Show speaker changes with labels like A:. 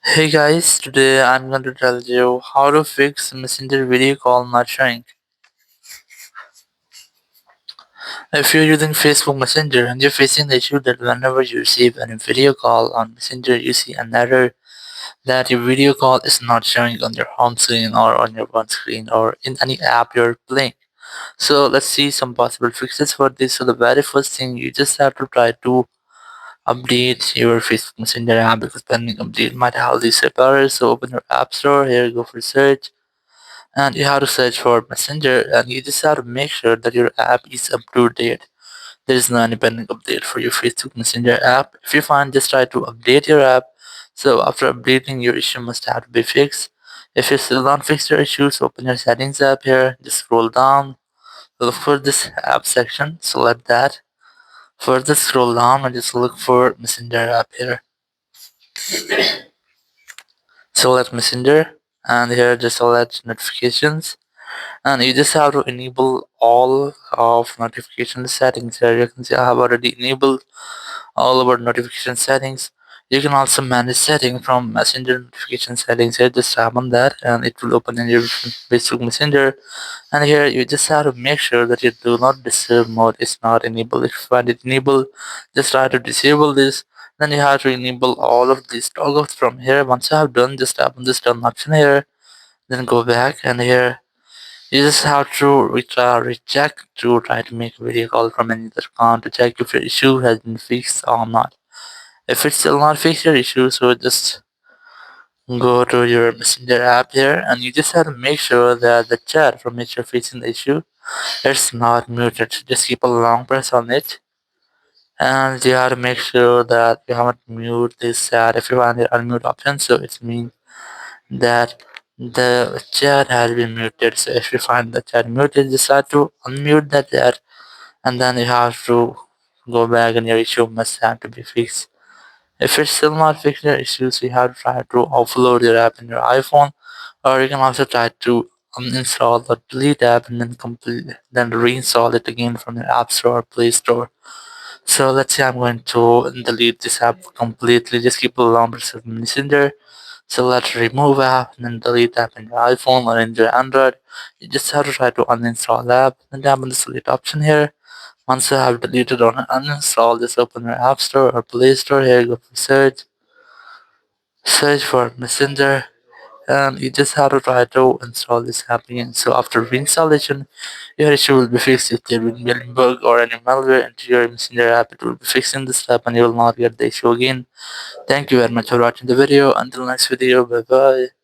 A: Hey guys, today I'm going to tell you how to fix Messenger video call not showing. If you're using Facebook Messenger and you're facing the issue that whenever you receive a video call on Messenger, you see an error that your video call is not showing on your home screen or on your phone screen or in any app you're playing. So let's see some possible fixes for this. So the very first thing, you just have to try to update your Facebook Messenger app because pending update might have these errors. So open your app store, here go for search, and you have to search for Messenger, and you just have to make sure that your app is up to date. There is no any pending update for your Facebook Messenger app. If you find, just try to update your app. So after updating, your issue must have to be fixed. If you still don't fix your issues, open your settings app here, just scroll down, look for this app section, select that. Further scroll down and just look for Messenger app here. Select Messenger, and here just select notifications, and you just have to enable all of notification settings here. You can see I have already enabled all about notification settings. You can also manage setting from Messenger notification settings here. Just tap on that and it will open in your Facebook Messenger. And here you just have to make sure that your do not disturb mode is not enabled. If you find it enabled, just try to disable this. Then you have to enable all of these toggles from here. Once you have done, just tap on this done option here. Then go back, and here you just have to recheck to try to make a video call from another account to check if your issue has been fixed or not. If it's still not fixed your issue, so just go to your Messenger app here, and you just have to make sure that the chat from which you're facing the issue is not muted. Just keep a long press on it, and you have to make sure that you haven't mute this chat. If you find the unmute option, so it means that the chat has been muted. So if you find the chat muted, just have to unmute that chat, and then you have to go back and your issue must have to be fixed. If it's still not fixed your issues, you have to try to offload your app in your iPhone, or you can also try to uninstall or delete app and then reinstall it again from your app store or play store. So let's say I'm going to delete this app completely. Just keep a long press of Messenger. So let's remove app and then delete app in your iPhone or in your Android. You just have to try to uninstall the app and tap on the delete option here. Once you have deleted or uninstalled, just open your App Store or Play Store. Here, go for search for Messenger, and you just have to try to install this app again. So after reinstallation, your issue will be fixed. If there will be any bug or any malware into your Messenger app, it will be fixing this app and you will not get the issue again. Thank you very much for watching the video. Until next video, bye bye.